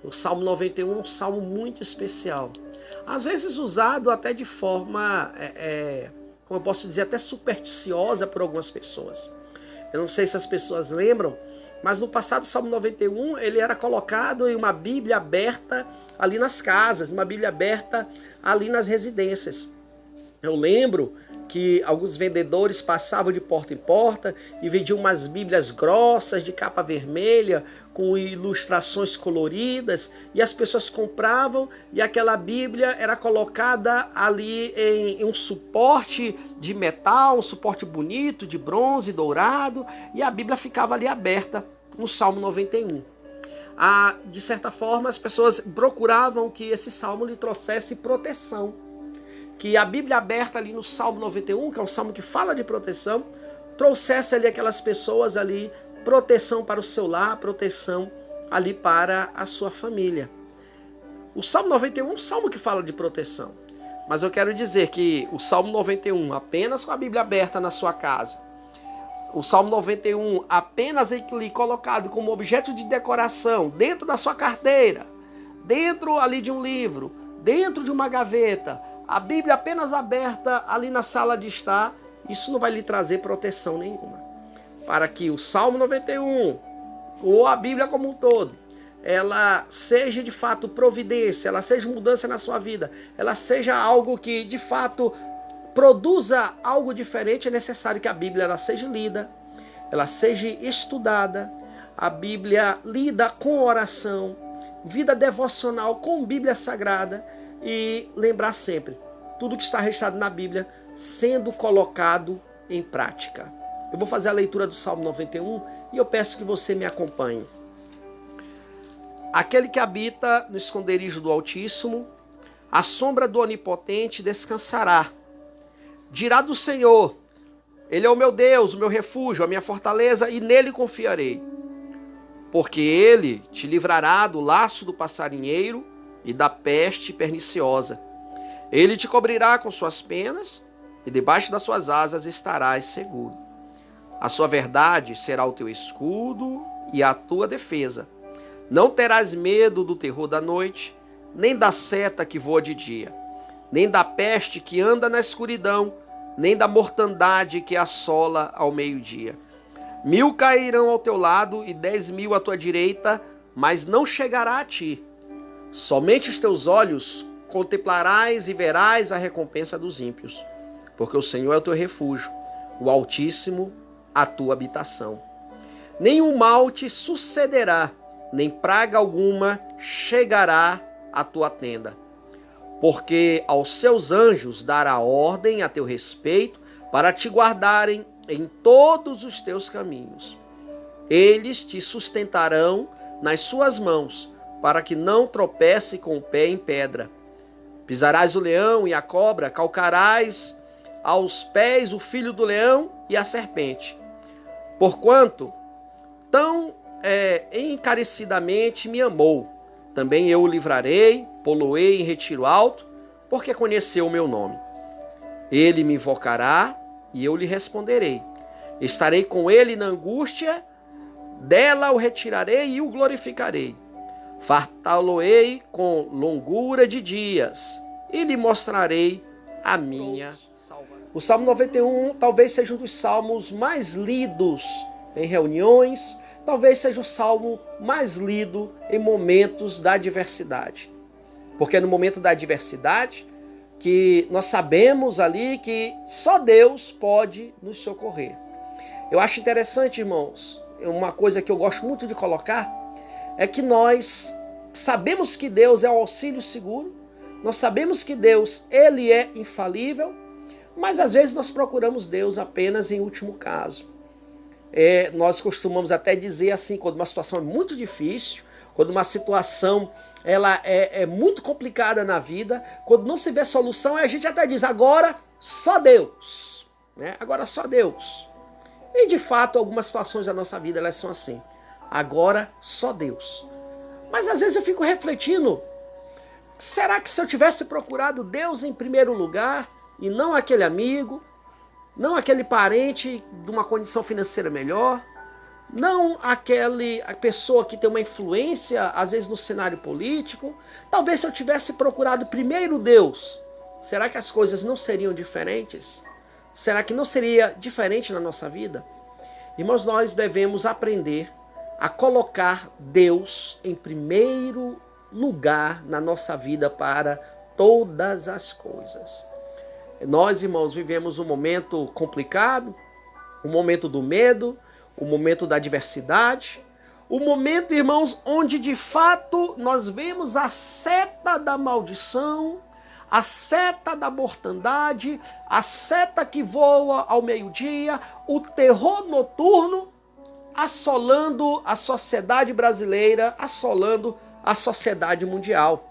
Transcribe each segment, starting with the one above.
O Salmo 91 é um salmo muito especial. Às vezes usado até de forma, como eu posso dizer, até supersticiosa por algumas pessoas. Eu não sei se as pessoas lembram, mas no passado o Salmo 91 ele era colocado em uma Bíblia aberta ali nas casas, uma Bíblia aberta ali nas residências. Eu lembro que alguns vendedores passavam de porta em porta e vendiam umas bíblias grossas de capa vermelha com ilustrações coloridas, e as pessoas compravam e aquela bíblia era colocada ali em um suporte de metal, um suporte bonito de bronze dourado, e a bíblia ficava ali aberta no Salmo 91. De certa forma as pessoas procuravam que esse salmo lhe trouxesse proteção, que a Bíblia aberta ali no Salmo 91, que é um salmo que fala de proteção, trouxesse ali aquelas pessoas ali proteção para o seu lar, proteção ali para a sua família. O Salmo 91 é um salmo que fala de proteção, mas eu quero dizer que o Salmo 91 apenas com a Bíblia aberta na sua casa, o Salmo 91 apenas ali colocado como objeto de decoração dentro da sua carteira, dentro ali de um livro, dentro de uma gaveta, a Bíblia apenas aberta ali na sala de estar, isso não vai lhe trazer proteção nenhuma. Para que o Salmo 91, ou a Bíblia como um todo, ela seja de fato providência, ela seja mudança na sua vida, ela seja algo que de fato produza algo diferente, é necessário que a Bíblia ela seja lida, ela seja estudada, a Bíblia lida com oração, vida devocional com Bíblia Sagrada, e lembrar sempre, tudo que está registrado na Bíblia sendo colocado em prática. Eu vou fazer a leitura do Salmo 91 e eu peço que você me acompanhe. Aquele que habita no esconderijo do Altíssimo, à sombra do Onipotente descansará. Dirá do Senhor, Ele é o meu Deus, o meu refúgio, a minha fortaleza, e nele confiarei. Porque Ele te livrará do laço do passarinheiro e da peste perniciosa. Ele te cobrirá com suas penas, e debaixo das suas asas estarás seguro. A sua verdade será o teu escudo e a tua defesa. Não terás medo do terror da noite, nem da seta que voa de dia, nem da peste que anda na escuridão, nem da mortandade que assola ao meio-dia. 1000 cairão ao teu lado e 10.000 à tua direita, mas não chegará a ti. Somente os teus olhos contemplarás e verás a recompensa dos ímpios, porque o Senhor é o teu refúgio, o Altíssimo a tua habitação. Nenhum mal te sucederá, nem praga alguma chegará à tua tenda, porque aos seus anjos dará ordem a teu respeito para te guardarem em todos os teus caminhos. Eles te sustentarão nas suas mãos, para que não tropece com o pé em pedra. Pisarás o leão e a cobra, calcarás aos pés o filho do leão e a serpente. Porquanto tão encarecidamente me amou, também eu o livrarei, pô-lo-ei em retiro alto, porque conheceu o meu nome. Ele me invocará e eu lhe responderei. Estarei com ele na angústia, dela o retirarei e o glorificarei. Fartá-lo-ei com longura de dias e lhe mostrarei a minha salvação. O Salmo 91 talvez seja um dos salmos mais lidos em reuniões, talvez seja o salmo mais lido em momentos da adversidade. Porque é no momento da adversidade que nós sabemos ali que só Deus pode nos socorrer. Eu acho interessante, irmãos, uma coisa que eu gosto muito de colocar, é que nós sabemos que Deus é o auxílio seguro, nós sabemos que Deus, Ele é infalível, mas às vezes nós procuramos Deus apenas em último caso. Nós costumamos até dizer assim, quando uma situação é muito difícil, quando uma situação ela é muito complicada na vida, quando não se vê solução, a gente até diz, agora só Deus, né? Agora só Deus. E de fato, algumas situações da nossa vida elas são assim. Agora só Deus. Mas às vezes eu fico refletindo, será que se eu tivesse procurado Deus em primeiro lugar, e não aquele amigo, não aquele parente de uma condição financeira melhor, não a pessoa que tem uma influência, às vezes no cenário político. Talvez se eu tivesse procurado primeiro Deus, será que as coisas não seriam diferentes? Será que não seria diferente na nossa vida? Irmãos, nós devemos aprender a colocar Deus em primeiro lugar na nossa vida para todas as coisas. Nós, irmãos, vivemos um momento complicado, um momento do medo, o momento da adversidade, o momento, irmãos, onde de fato nós vemos a seta da maldição, a seta da mortandade, a seta que voa ao meio-dia, o terror noturno assolando a sociedade brasileira, assolando a sociedade mundial.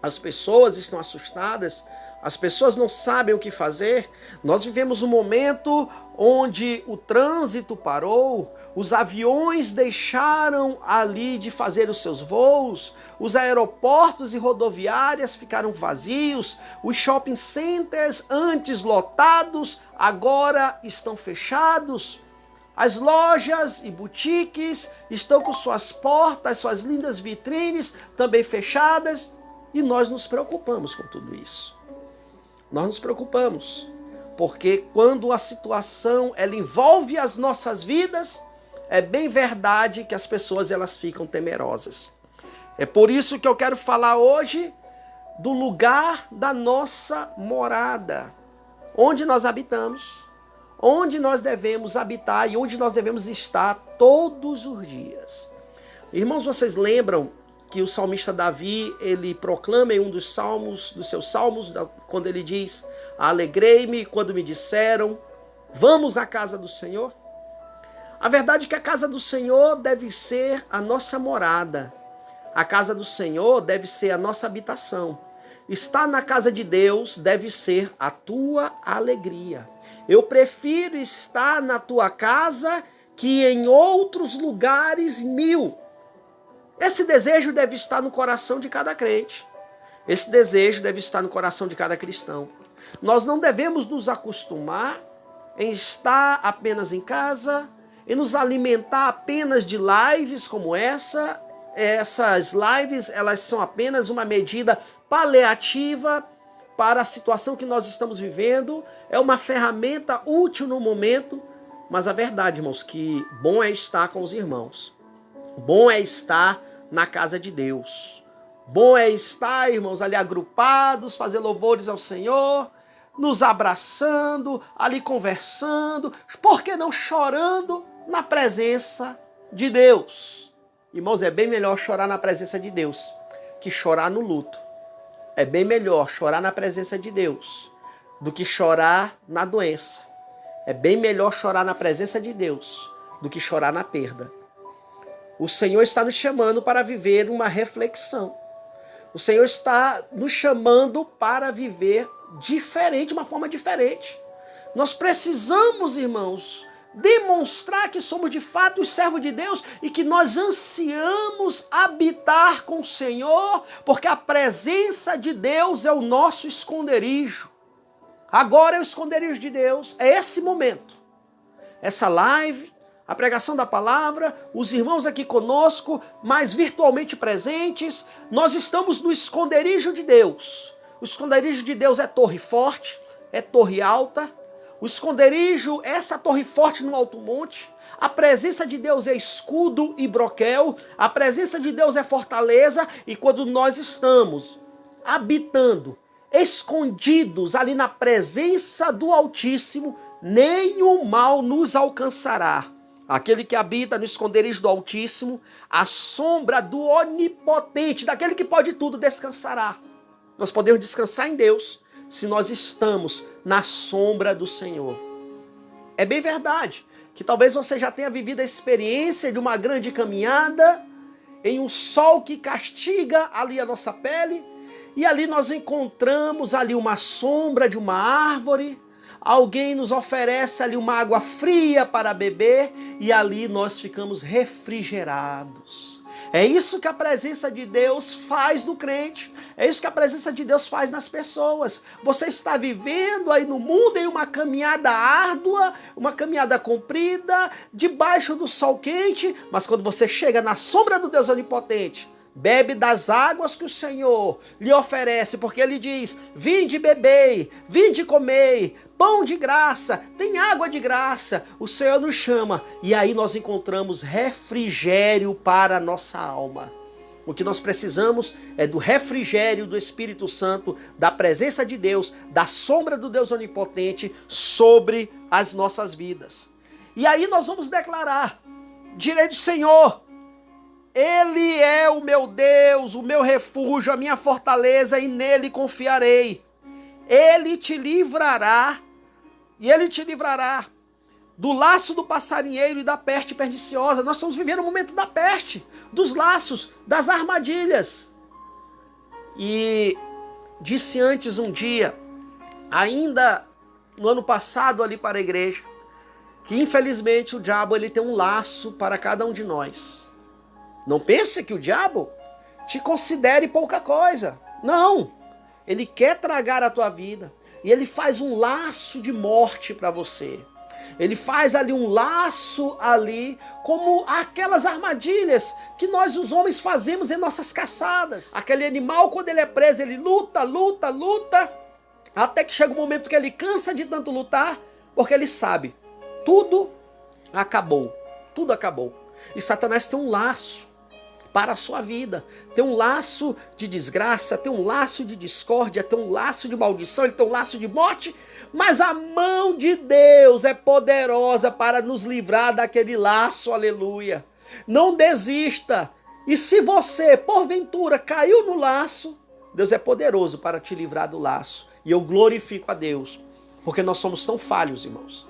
As pessoas estão assustadas, as pessoas não sabem o que fazer. Nós vivemos um momento onde o trânsito parou, os aviões deixaram ali de fazer os seus voos, os aeroportos e rodoviárias ficaram vazios, os shopping centers antes lotados agora estão fechados. As lojas e boutiques estão com suas portas, suas lindas vitrines também fechadas, e nós nos preocupamos com tudo isso. Nós nos preocupamos, porque quando a situação ela envolve as nossas vidas, é bem verdade que as pessoas elas ficam temerosas. É por isso que eu quero falar hoje do lugar da nossa morada, onde nós habitamos, onde nós devemos habitar e onde nós devemos estar todos os dias. Irmãos, vocês lembram que o salmista Davi, ele proclama em um dos seus salmos, quando ele diz: alegrei-me quando me disseram, vamos à casa do Senhor? A verdade é que a casa do Senhor deve ser a nossa morada. A casa do Senhor deve ser a nossa habitação. Estar na casa de Deus deve ser a tua alegria. Eu prefiro estar na tua casa que em outros lugares 1000. Esse desejo deve estar no coração de cada crente. Esse desejo deve estar no coração de cada cristão. Nós não devemos nos acostumar em estar apenas em casa, em nos alimentar apenas de lives como essa. Essas lives, elas são apenas uma medida paliativa para a situação que nós estamos vivendo. É uma ferramenta útil no momento, mas a verdade, irmãos, que bom é estar com os irmãos. Bom é estar na casa de Deus. Bom é estar, irmãos, ali agrupados, fazer louvores ao Senhor, nos abraçando, ali conversando, por que não chorando na presença de Deus? Irmãos, é bem melhor chorar na presença de Deus que chorar no luto. É bem melhor chorar na presença de Deus do que chorar na doença. É bem melhor chorar na presença de Deus do que chorar na perda. O Senhor está nos chamando para viver uma reflexão. O Senhor está nos chamando para viver diferente, de uma forma diferente. Nós precisamos, irmãos, demonstrar que somos de fato os servos de Deus e que nós ansiamos habitar com o Senhor, porque a presença de Deus é o nosso esconderijo. Agora é o esconderijo de Deus, é esse momento. Essa live, a pregação da palavra, os irmãos aqui conosco, mas virtualmente presentes, nós estamos no esconderijo de Deus. O esconderijo de Deus é torre forte, é torre alta. O esconderijo é essa torre forte no alto monte. A presença de Deus é escudo e broquel. A presença de Deus é fortaleza. E quando nós estamos habitando, escondidos ali na presença do Altíssimo, nenhum mal nos alcançará. Aquele que habita no esconderijo do Altíssimo, a sombra do Onipotente, daquele que pode tudo, descansará. Nós podemos descansar em Deus se nós estamos na sombra do Senhor. É bem verdade que talvez você já tenha vivido a experiência de uma grande caminhada em um sol que castiga ali a nossa pele, e ali nós encontramos ali uma sombra de uma árvore, alguém nos oferece ali uma água fria para beber e ali nós ficamos refrigerados. É isso que a presença de Deus faz no crente. É isso que a presença de Deus faz nas pessoas. Você está vivendo aí no mundo em uma caminhada árdua, uma caminhada comprida, debaixo do sol quente, mas quando você chega na sombra do Deus Onipotente, bebe das águas que o Senhor lhe oferece, porque ele diz: vinde bebei, vinde comei, pão de graça, tem água de graça. O Senhor nos chama e aí nós encontramos refrigério para a nossa alma. O que nós precisamos é do refrigério do Espírito Santo, da presença de Deus, da sombra do Deus Onipotente sobre as nossas vidas. E aí nós vamos declarar: direi do Senhor, Ele é o meu Deus, o meu refúgio, a minha fortaleza, e nele confiarei. Ele te livrará, e ele te livrará do laço do passarinheiro e da peste perniciosa. Nós estamos vivendo o momento da peste, dos laços, das armadilhas. E disse antes um dia, ainda no ano passado ali para a igreja, que infelizmente o diabo ele tem um laço para cada um de nós. Não pense que o diabo te considere pouca coisa. Não. Ele quer tragar a tua vida. E ele faz um laço de morte para você. Ele faz ali um laço ali, como aquelas armadilhas que nós os homens fazemos em nossas caçadas. Aquele animal, quando ele é preso, ele luta, luta, luta, até que chega um momento que ele cansa de tanto lutar, porque ele sabe, tudo acabou, tudo acabou. E Satanás tem um laço para a sua vida, tem um laço de desgraça, tem um laço de discórdia, tem um laço de maldição, ele tem um laço de morte, mas a mão de Deus é poderosa para nos livrar daquele laço, aleluia. Não desista, e se você, porventura, caiu no laço, Deus é poderoso para te livrar do laço, e eu glorifico a Deus, porque nós somos tão falhos, irmãos,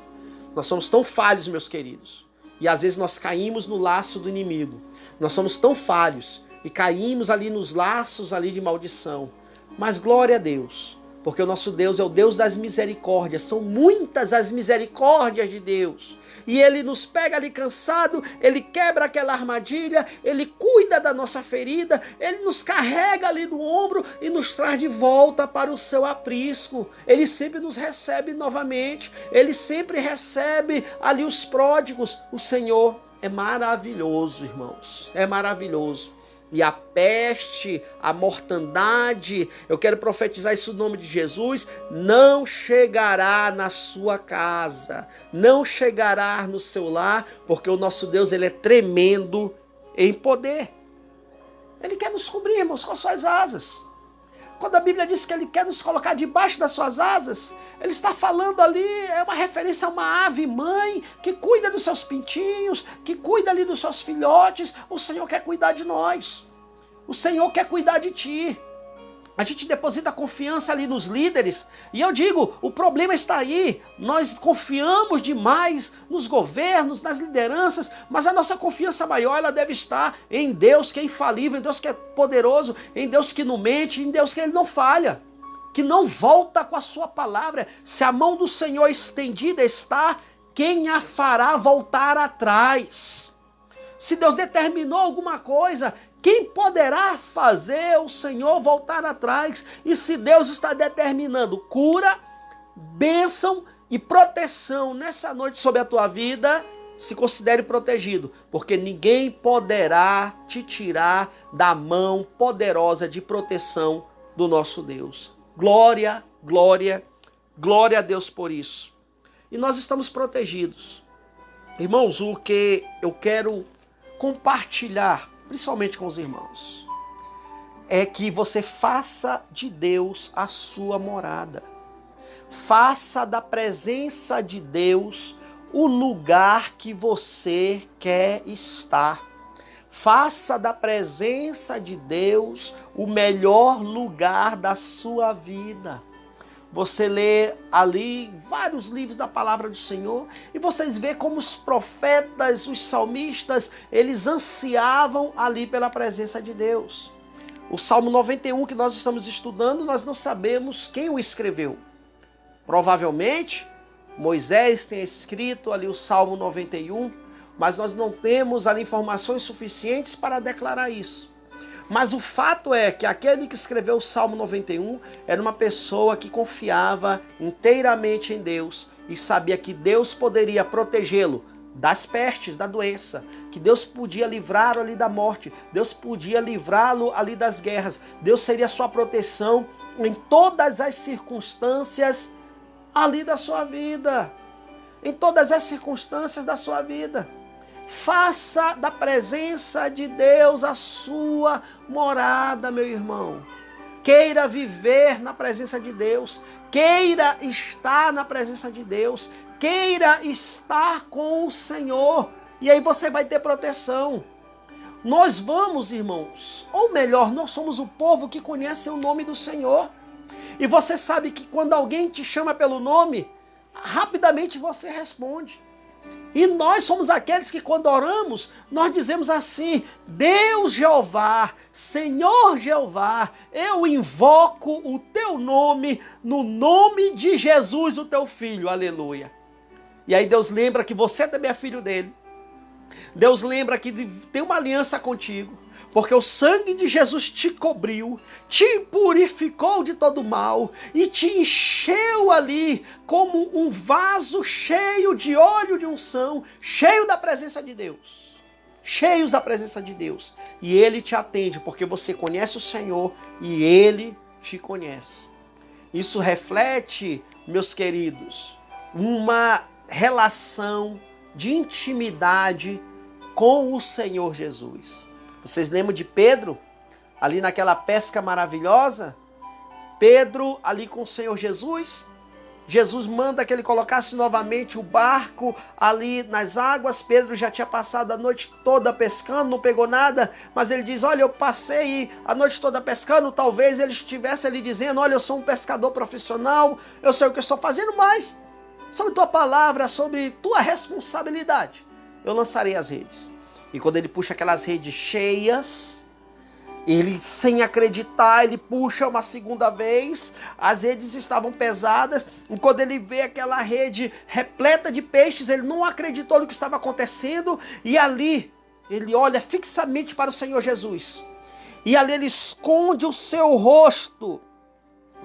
nós somos tão falhos, meus queridos, e às vezes nós caímos no laço do inimigo. Nós somos tão falhos e caímos ali nos laços ali de maldição. Mas glória a Deus, porque o nosso Deus é o Deus das misericórdias. São muitas as misericórdias de Deus. E Ele nos pega ali cansado, Ele quebra aquela armadilha, Ele cuida da nossa ferida, Ele nos carrega ali no ombro e nos traz de volta para o seu aprisco. Ele sempre nos recebe novamente, Ele sempre recebe ali os pródigos. O Senhor é maravilhoso, irmãos, é maravilhoso. E a peste, a mortandade, eu quero profetizar isso no nome de Jesus, não chegará na sua casa, não chegará no seu lar, porque o nosso Deus, ele é tremendo em poder. Ele quer nos cobrir, irmãos, com as suas asas. Quando a Bíblia diz que ele quer nos colocar debaixo das suas asas, ele está falando ali, é uma referência a uma ave mãe que cuida dos seus pintinhos, que cuida ali dos seus filhotes. O Senhor quer cuidar de nós. O Senhor quer cuidar de ti. A gente deposita confiança ali nos líderes. E eu digo, o problema está aí. Nós confiamos demais nos governos, nas lideranças, mas a nossa confiança maior ela deve estar em Deus que é infalível, em Deus que é poderoso, em Deus que não mente, em Deus que ele não falha, que não volta com a sua palavra. Se a mão do Senhor estendida está, quem a fará voltar atrás? Se Deus determinou alguma coisa, quem poderá fazer o Senhor voltar atrás? E se Deus está determinando cura, bênção e proteção nessa noite sobre a tua vida, se considere protegido, porque ninguém poderá te tirar da mão poderosa de proteção do nosso Deus. Glória, glória, glória a Deus por isso. E nós estamos protegidos. Irmãos, o que eu quero compartilhar, principalmente com os irmãos, é que você faça de Deus a sua morada. Faça da presença de Deus o lugar que você quer estar. Faça da presença de Deus o melhor lugar da sua vida. Você lê ali vários livros da palavra do Senhor e vocês vê como os profetas, os salmistas, eles ansiavam ali pela presença de Deus. O Salmo 91 que nós estamos estudando, nós não sabemos quem o escreveu. Provavelmente Moisés tenha escrito ali o Salmo 91, mas nós não temos ali informações suficientes para declarar isso. Mas o fato é que aquele que escreveu o Salmo 91 era uma pessoa que confiava inteiramente em Deus e sabia que Deus poderia protegê-lo das pestes, da doença, que Deus podia livrá-lo ali da morte, Deus podia livrá-lo ali das guerras, Deus seria sua proteção em todas as circunstâncias ali da sua vida, em todas as circunstâncias da sua vida. Faça da presença de Deus a sua morada, meu irmão. Queira viver na presença de Deus, queira estar na presença de Deus, queira estar com o Senhor, e aí você vai ter proteção. Nós vamos, irmãos, ou melhor, nós somos o povo que conhece o nome do Senhor. E você sabe que quando alguém te chama pelo nome, rapidamente você responde. E nós somos aqueles que quando oramos, nós dizemos assim: Deus Jeová, Senhor Jeová, eu invoco o teu nome no nome de Jesus, o teu filho, aleluia. E aí Deus lembra que você também é filho dele. Deus lembra que tem uma aliança contigo, porque o sangue de Jesus te cobriu, te purificou de todo mal e te encheu ali como um vaso cheio de óleo de unção, cheio da presença de Deus. Cheios da presença de Deus. E Ele te atende, porque você conhece o Senhor e Ele te conhece. Isso reflete, meus queridos, uma relação de intimidade com o Senhor Jesus. Vocês lembram de Pedro? Ali naquela pesca maravilhosa? Pedro ali com o Senhor Jesus. Jesus manda que ele colocasse novamente o barco ali nas águas. Pedro já tinha passado a noite toda pescando, não pegou nada. Mas ele diz, olha, eu passei a noite toda pescando. Talvez ele estivesse ali dizendo, olha, eu sou um pescador profissional. Eu sei o que eu estou fazendo, mas sobre tua palavra, sobre tua responsabilidade, eu lançarei as redes. E quando ele puxa aquelas redes cheias, ele, sem acreditar, ele puxa uma segunda vez. As redes estavam pesadas. E quando ele vê aquela rede repleta de peixes, ele não acreditou no que estava acontecendo. E ali, ele olha fixamente para o Senhor Jesus. E ali ele esconde o seu rosto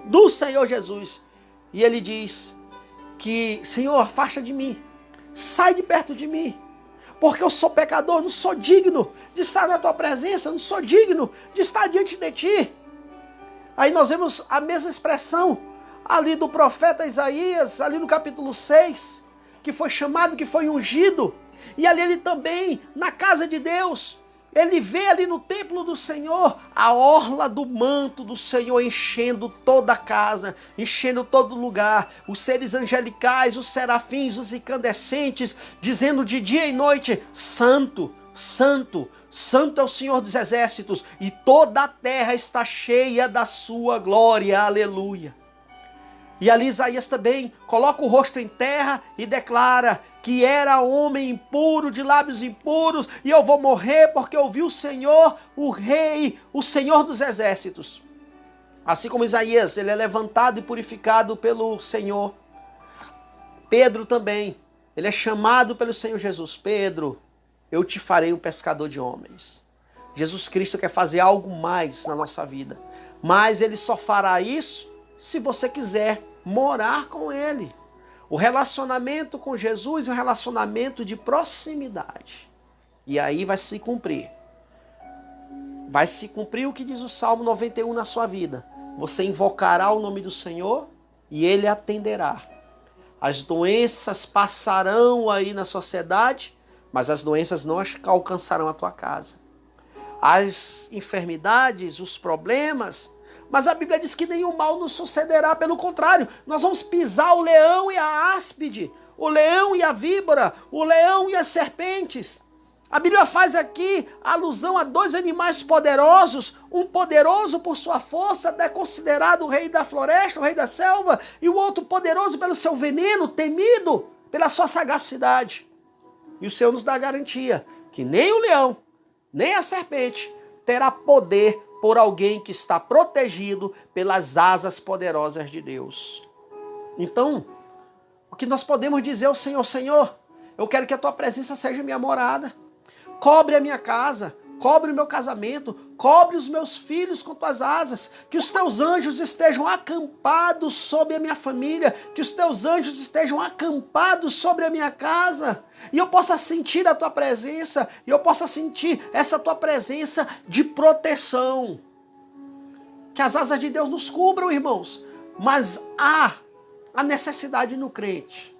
do Senhor Jesus. E ele diz que, Senhor, afasta de mim. Sai de perto de mim. Porque eu sou pecador, não sou digno de estar na tua presença, não sou digno de estar diante de ti. Aí nós vemos a mesma expressão ali do profeta Isaías, ali no capítulo 6, que foi chamado, que foi ungido. E ali ele também, na casa de Deus, ele vê ali no templo do Senhor a orla do manto do Senhor enchendo toda a casa, enchendo todo lugar. Os seres angelicais, os serafins, os incandescentes, dizendo de dia e noite, Santo, Santo, Santo é o Senhor dos exércitos, e toda a terra está cheia da sua glória, aleluia. E ali Isaías também coloca o rosto em terra e declara que era homem impuro, de lábios impuros, e eu vou morrer porque eu vi o Senhor, o Rei, o Senhor dos exércitos. Assim como Isaías, ele é levantado e purificado pelo Senhor. Pedro também, ele é chamado pelo Senhor Jesus. Pedro, eu te farei um pescador de homens. Jesus Cristo quer fazer algo mais na nossa vida, mas ele só fará isso se você quiser morar com ele. O relacionamento com Jesus é um relacionamento de proximidade. E aí vai se cumprir. Vai se cumprir o que diz o Salmo 91 na sua vida. Você invocará o nome do Senhor e ele atenderá. As doenças passarão aí na sociedade, mas as doenças não alcançarão a tua casa. As enfermidades, os problemas, mas a Bíblia diz que nenhum mal nos sucederá, pelo contrário, nós vamos pisar o leão e a áspide, o leão e a víbora, o leão e as serpentes. A Bíblia faz aqui alusão a dois animais poderosos, um poderoso por sua força, é considerado o rei da floresta, o rei da selva, e o outro poderoso pelo seu veneno, temido pela sua sagacidade. E o Senhor nos dá a garantia que nem o leão, nem a serpente terá poder por alguém que está protegido pelas asas poderosas de Deus. Então, o que nós podemos dizer ao Senhor, Senhor, Eu quero que a tua presença seja minha morada. Cobre a minha casa, cobre o meu casamento, cobre os meus filhos com tuas asas, que os teus anjos estejam acampados sobre a minha família, que os teus anjos estejam acampados sobre a minha casa, e eu possa sentir a tua presença, e eu possa sentir essa tua presença de proteção. Que as asas de Deus nos cubram, irmãos, mas há a necessidade no crente,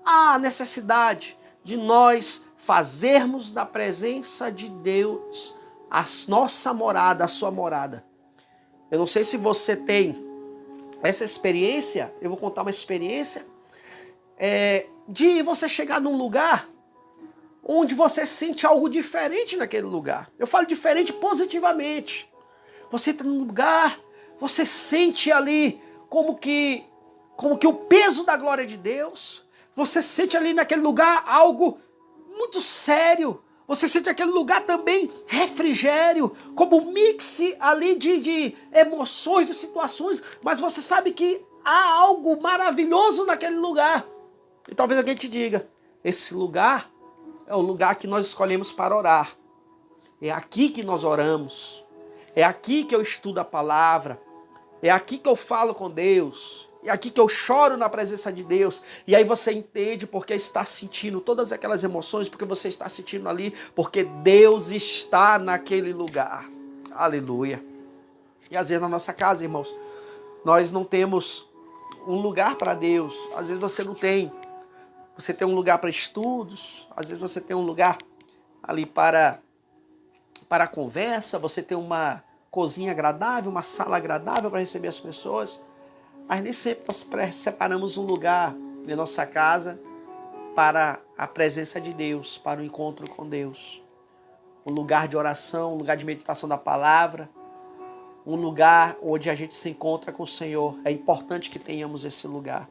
há a necessidade de nós fazermos da presença de Deus a nossa morada, a sua morada. Eu não sei se você tem essa experiência, eu vou contar uma experiência, de você chegar num lugar onde você sente algo diferente naquele lugar. Eu falo diferente positivamente. Você entra num lugar, você sente ali como que o peso da glória de Deus, você sente ali naquele lugar algo muito sério. Você sente aquele lugar também refrigério, como um mix ali de emoções, de situações, mas você sabe que há algo maravilhoso naquele lugar. E talvez alguém te diga, esse lugar é o lugar que nós escolhemos para orar. É aqui que nós oramos. É aqui que eu estudo a palavra. É aqui que eu falo com Deus. É aqui que eu choro na presença de Deus. E aí você entende porque está sentindo todas aquelas emoções, porque você está sentindo ali, porque Deus está naquele lugar. Aleluia. E às vezes na nossa casa, irmãos, nós não temos um lugar para Deus. Às vezes você não tem. Você tem um lugar para estudos. Às vezes você tem um lugar ali para conversa. Você tem uma cozinha agradável, uma sala agradável para receber as pessoas. Mas nem sempre nós separamos um lugar na nossa casa para a presença de Deus, para o encontro com Deus. Um lugar de oração, um lugar de meditação da palavra, um lugar onde a gente se encontra com o Senhor. É importante que tenhamos esse lugar.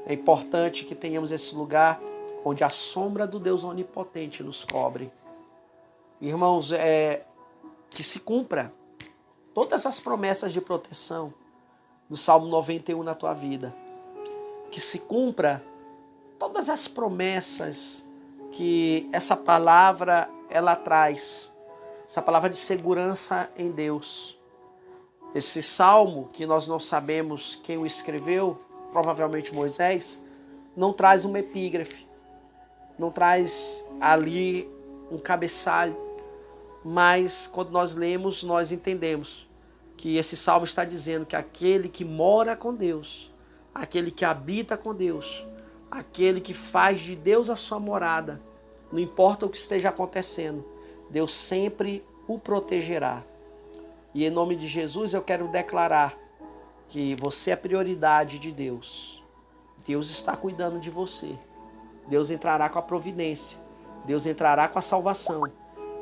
É importante que tenhamos esse lugar onde a sombra do Deus onipotente nos cobre. Irmãos, que se cumpra todas as promessas de proteção do Salmo 91 na tua vida. Que se cumpra todas as promessas que essa palavra ela traz. Essa palavra de segurança em Deus. Esse salmo, que nós não sabemos quem o escreveu, provavelmente Moisés, não traz uma epígrafe. Não traz ali um cabeçalho. Mas quando nós lemos, nós entendemos que esse salmo está dizendo que aquele que mora com Deus, aquele que habita com Deus, aquele que faz de Deus a sua morada, não importa o que esteja acontecendo, Deus sempre o protegerá. E em nome de Jesus eu quero declarar que você é prioridade de Deus. Deus está cuidando de você. Deus entrará com a providência. Deus entrará com a salvação.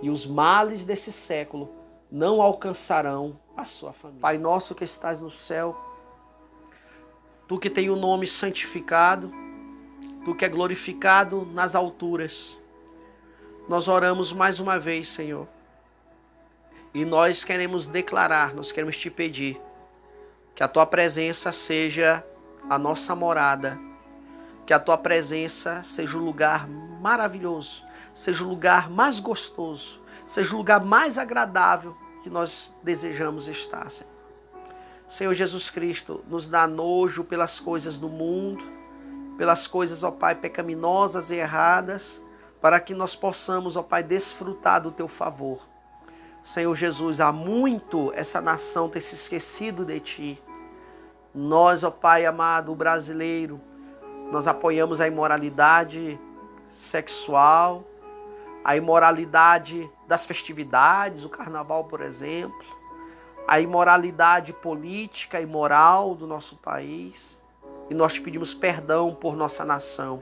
E os males desse século não alcançarão a sua família. Pai nosso que estás no céu, Tu que tem o nome santificado, Tu que é glorificado nas alturas, nós oramos mais uma vez, Senhor. E nós queremos declarar, nós queremos te pedir que a Tua presença seja a nossa morada, que a Tua presença seja o lugar maravilhoso, seja o lugar mais gostoso, seja o lugar mais agradável que nós desejamos estar, Senhor. Senhor Jesus Cristo, nos dá nojo pelas coisas do mundo, pelas coisas, ó Pai, pecaminosas e erradas, para que nós possamos, ó Pai, desfrutar do Teu favor. Senhor Jesus, há muito essa nação ter se esquecido de Ti. Nós, ó Pai amado, o brasileiro, nós apoiamos a imoralidade sexual, a imoralidade das festividades, o carnaval, por exemplo, a imoralidade política e moral do nosso país. E nós te pedimos perdão por nossa nação.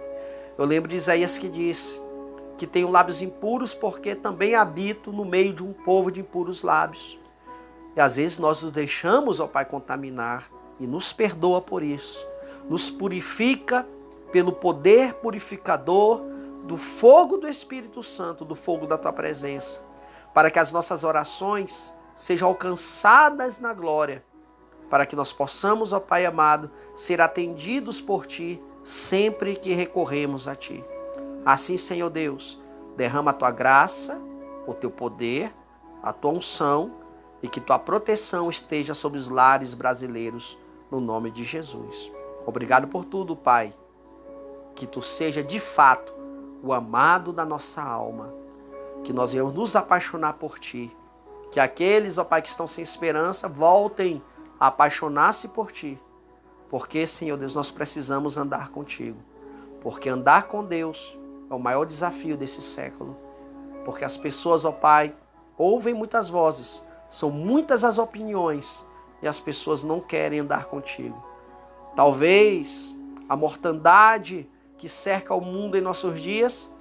Eu lembro de Isaías que disse que tenho lábios impuros porque também habito no meio de um povo de impuros lábios. E às vezes nós nos deixamos, ó Pai, contaminar, e nos perdoa por isso. Nos purifica pelo poder purificador do fogo do Espírito Santo, do fogo da Tua presença, para que as nossas orações sejam alcançadas na glória, para que nós possamos, ó Pai amado, ser atendidos por Ti sempre que recorremos a Ti. Assim, Senhor Deus, derrama a tua graça, o teu poder, a tua unção e que tua proteção esteja sobre os lares brasileiros, no nome de Jesus. Obrigado por tudo, Pai. Que tu seja de fato o amado da nossa alma. Que nós venhamos nos apaixonar por ti. Que aqueles, ó Pai, que estão sem esperança, voltem a apaixonar-se por ti. Porque, Senhor Deus, nós precisamos andar contigo. Porque andar com Deus é o maior desafio desse século. Porque as pessoas, ó Pai, ouvem muitas vozes, são muitas as opiniões e as pessoas não querem andar contigo. Talvez a mortandade que cerca o mundo em nossos dias,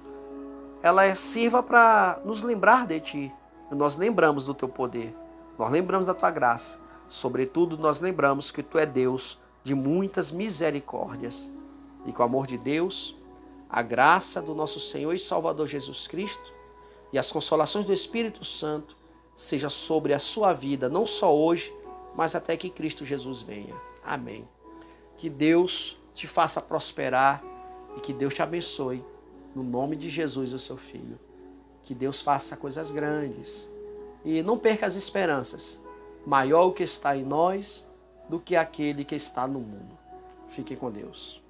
ela sirva para nos lembrar de ti. E nós lembramos do teu poder, nós lembramos da tua graça. Sobretudo, nós lembramos que tu é Deus de muitas misericórdias. E com o amor de Deus, a graça do nosso Senhor e Salvador Jesus Cristo e as consolações do Espírito Santo seja sobre a sua vida, não só hoje, mas até que Cristo Jesus venha. Amém. Que Deus te faça prosperar e que Deus te abençoe, no nome de Jesus, o seu Filho. Que Deus faça coisas grandes e não perca as esperanças. Maior o que está em nós do que aquele que está no mundo. Fiquem com Deus.